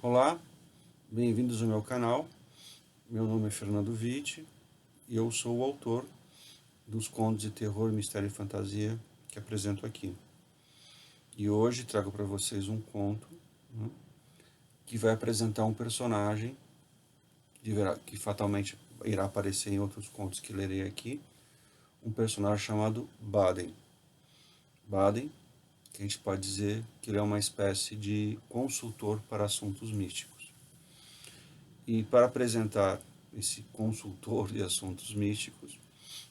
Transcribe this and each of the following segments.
Olá, bem-vindos ao meu canal. Meu nome é Fernando Vitti e eu sou o autor dos contos de terror, mistério e fantasia que apresento aqui. E hoje trago para vocês um conto, né, que vai apresentar um personagem que fatalmente irá aparecer em outros contos que lerei aqui, um personagem chamado Baden. Baden, que a gente pode dizer que ele é uma espécie de consultor para assuntos místicos. E para apresentar esse consultor de assuntos místicos,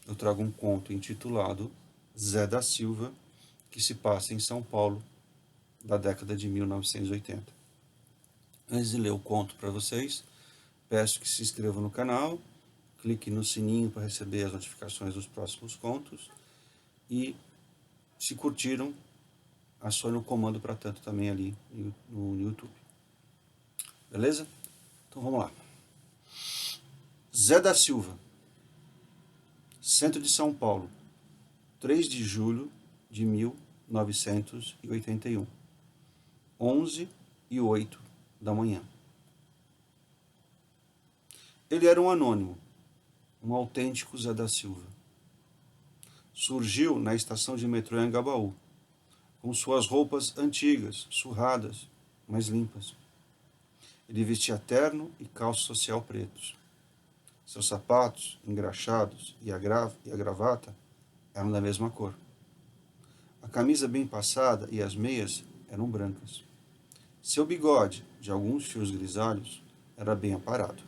eu trago um conto intitulado Zé da Silva, que se passa em São Paulo, da década de 1980. Antes de ler o conto para vocês, peço que se inscrevam no canal, clique no sininho para receber as notificações dos próximos contos e, se curtiram, acione o comando para tanto também ali no YouTube. Beleza? Então vamos lá. Zé da Silva, centro de São Paulo, 3 de julho de 1981, 11h08 da manhã. Ele era um anônimo, um autêntico Zé da Silva. Surgiu na estação de metrô em Anhangabaú, com suas roupas antigas, surradas, mas limpas. Ele vestia terno e calça social pretos. Seus sapatos, engraxados, e a gravata eram da mesma cor. A camisa bem passada e as meias eram brancas. Seu bigode, de alguns fios grisalhos, era bem aparado.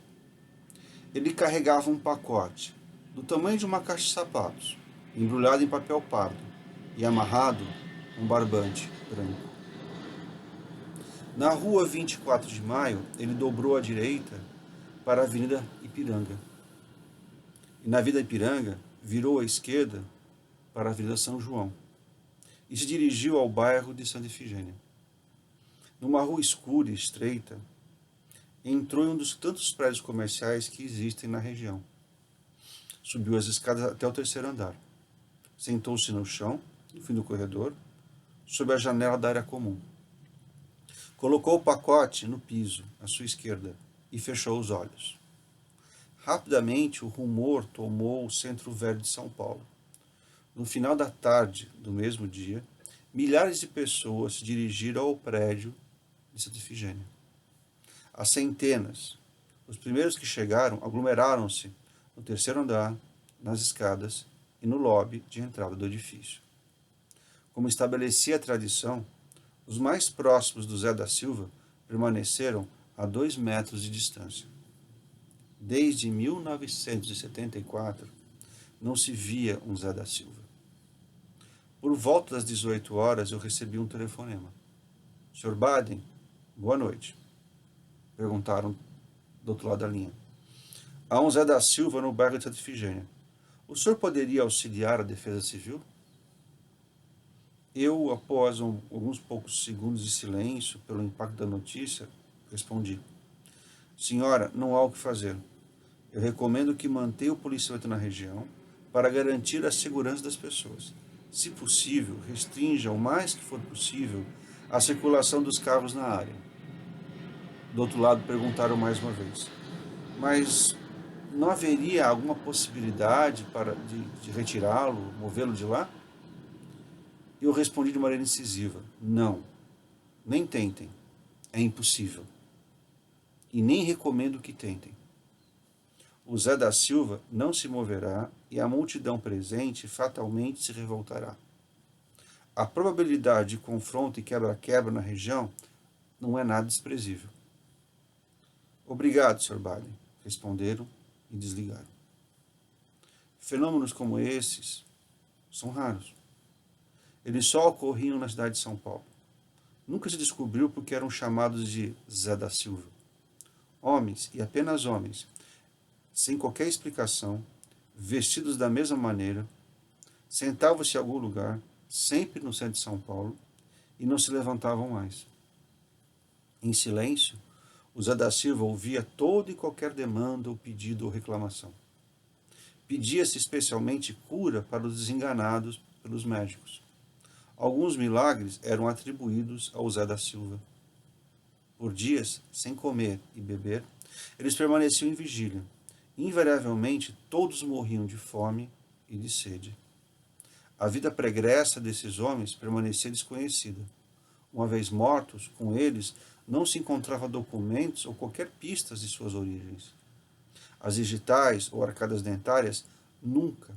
Ele carregava um pacote, do tamanho de uma caixa de sapatos, embrulhado em papel pardo e amarrado um barbante branco. Na rua 24 de Maio, ele dobrou à direita para a Avenida Ipiranga. E na Avenida Ipiranga, virou à esquerda para a Avenida São João e se dirigiu ao bairro de Santa Efigênia. Numa rua escura e estreita, entrou em um dos tantos prédios comerciais que existem na região. Subiu as escadas até o terceiro andar. Sentou-se no chão, no fim do corredor, sob a janela da área comum. Colocou o pacote no piso, à sua esquerda, e fechou os olhos. Rapidamente, o rumor tomou o centro velho de São Paulo. No final da tarde do mesmo dia, milhares de pessoas se dirigiram ao prédio de Santa Efigênia. As centenas. Os primeiros que chegaram aglomeraram-se no terceiro andar, nas escadas e no lobby de entrada do edifício. Como estabelecia a tradição, os mais próximos do Zé da Silva permaneceram a 2 metros de distância. Desde 1974, não se via um Zé da Silva. Por volta das 18 horas, eu recebi um telefonema. Sr. Baden, boa noite. Perguntaram do outro lado da linha. Há um Zé da Silva no bairro de Santa Efigênia. O senhor poderia auxiliar a Defesa Civil? Eu, após alguns poucos segundos de silêncio, pelo impacto da notícia, respondi. Senhora, não há o que fazer. Eu recomendo que mantenha o policiamento na região para garantir a segurança das pessoas. Se possível, restrinja o mais que for possível a circulação dos carros na área. Do outro lado, perguntaram mais uma vez. Mas não haveria alguma possibilidade de retirá-lo, movê-lo de lá? Eu respondi de maneira incisiva. Não, nem tentem. É impossível. E nem recomendo que tentem. O Zé da Silva não se moverá e a multidão presente fatalmente se revoltará. A probabilidade de confronto e quebra-quebra na região não é nada desprezível. Obrigado, Sr. Baden, responderam e desligaram. Fenômenos como esses são raros. Eles só ocorriam na cidade de São Paulo. Nunca se descobriu porque eram chamados de Zé da Silva. Homens, e apenas homens, sem qualquer explicação, vestidos da mesma maneira, sentavam-se em algum lugar, sempre no centro de São Paulo, e não se levantavam mais. Em silêncio, o Zé da Silva ouvia toda e qualquer demanda ou pedido ou reclamação. Pedia-se especialmente cura para os desenganados pelos médicos. Alguns milagres eram atribuídos ao Zé da Silva. Por dias, sem comer e beber, eles permaneciam em vigília. Invariavelmente, todos morriam de fome e de sede. A vida pregressa desses homens permanecia desconhecida. Uma vez mortos, com eles não se encontrava documentos ou qualquer pistas de suas origens. As digitais ou arcadas dentárias nunca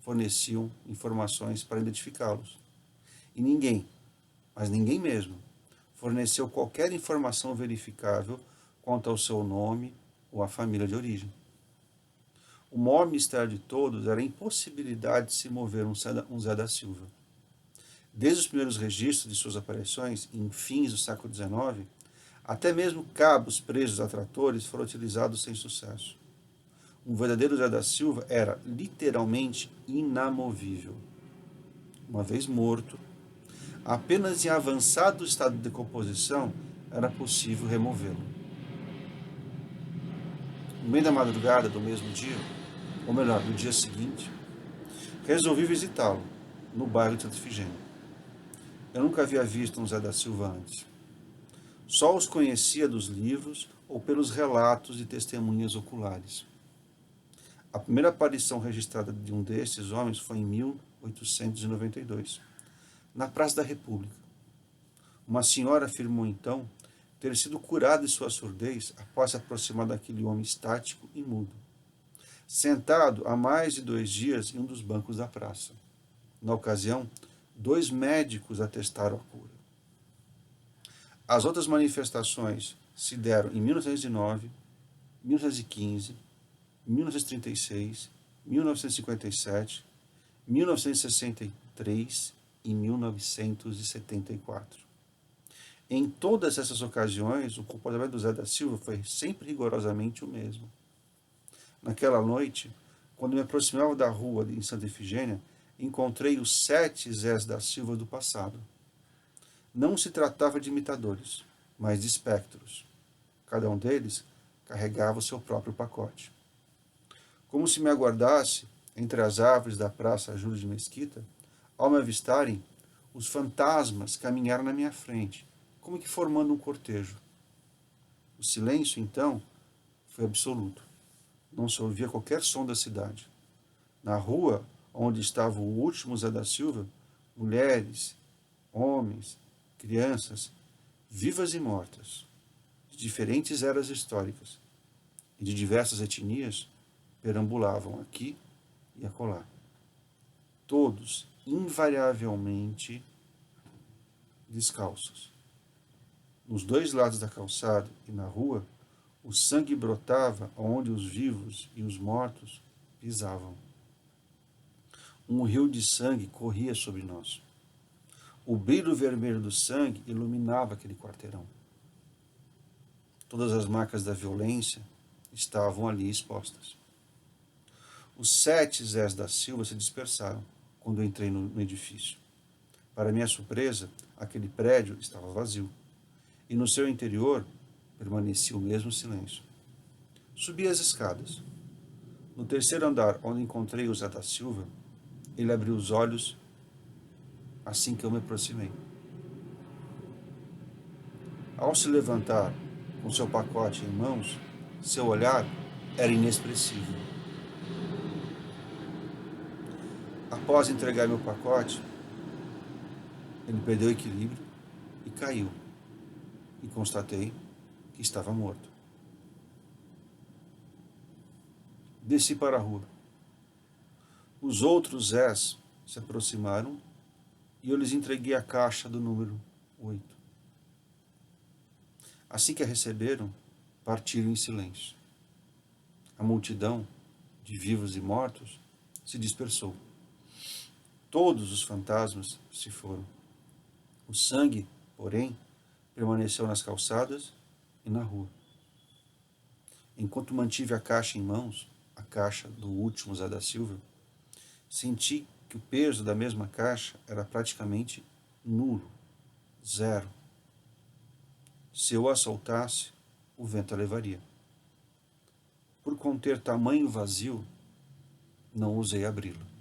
forneciam informações para identificá-los. E ninguém, mas ninguém mesmo, forneceu qualquer informação verificável quanto ao seu nome ou à família de origem. O maior mistério de todos era a impossibilidade de se mover um Zé da Silva. Desde os primeiros registros de suas aparições, em fins do século XIX, até mesmo cabos presos a tratores foram utilizados sem sucesso. Um verdadeiro Zé da Silva era literalmente inamovível. Uma vez morto, apenas em avançado estado de decomposição era possível removê-lo. No meio da madrugada do mesmo dia, ou melhor, no dia seguinte, resolvi visitá-lo, no bairro de Santa Efigênia. Eu nunca havia visto um Zé da Silva antes. Só os conhecia dos livros ou pelos relatos de testemunhas oculares. A primeira aparição registrada de um desses homens foi em 1892, na Praça da República. Uma senhora afirmou então ter sido curada de sua surdez após se aproximar daquele homem estático e mudo, sentado há mais de 2 dias em um dos bancos da praça. Na ocasião, 2 médicos atestaram a cura. As outras manifestações se deram em 1909, 1915, 1936, 1957, 1963 e 1974. Em todas essas ocasiões, o comportamento do Zé da Silva foi sempre rigorosamente o mesmo. Naquela noite, quando me aproximava da rua em Santa Efigênia, encontrei os 7 Zés da Silva do passado. Não se tratava de imitadores, mas de espectros. Cada um deles carregava o seu próprio pacote. Como se me aguardasse, entre as árvores da Praça Júlio de Mesquita, ao me avistarem, os fantasmas caminharam na minha frente, como que formando um cortejo. O silêncio, então, foi absoluto. Não se ouvia qualquer som da cidade. Na rua, onde estava o último Zé da Silva, mulheres, homens, crianças, vivas e mortas, de diferentes eras históricas e de diversas etnias, perambulavam aqui e acolá. Todos, invariavelmente, descalços. Nos 2 lados da calçada e na rua, o sangue brotava onde os vivos e os mortos pisavam. Um rio de sangue corria sobre nós. O brilho vermelho do sangue iluminava aquele quarteirão. Todas as marcas da violência estavam ali expostas. Os 7 Zés da Silva se dispersaram quando eu entrei no edifício. Para minha surpresa, aquele prédio estava vazio. E no seu interior permanecia o mesmo silêncio. Subi as escadas. No 3º andar, onde encontrei o Zé da Silva, ele abriu os olhos assim que eu me aproximei. Ao se levantar com seu pacote em mãos, seu olhar era inexpressível. Após entregar meu pacote, ele perdeu o equilíbrio e caiu. E constatei que estava morto. Desci para a rua. Os outros Zés se aproximaram e eu lhes entreguei a caixa do número 8. Assim que a receberam, partiram em silêncio. A multidão de vivos e mortos se dispersou. Todos os fantasmas se foram. O sangue, porém, permaneceu nas calçadas e na rua. Enquanto mantive a caixa em mãos, a caixa do último Zé da Silva, senti que o peso da mesma caixa era praticamente nulo, zero. Se eu a soltasse, o vento a levaria. Por conter tamanho vazio, não ousei abri-lo.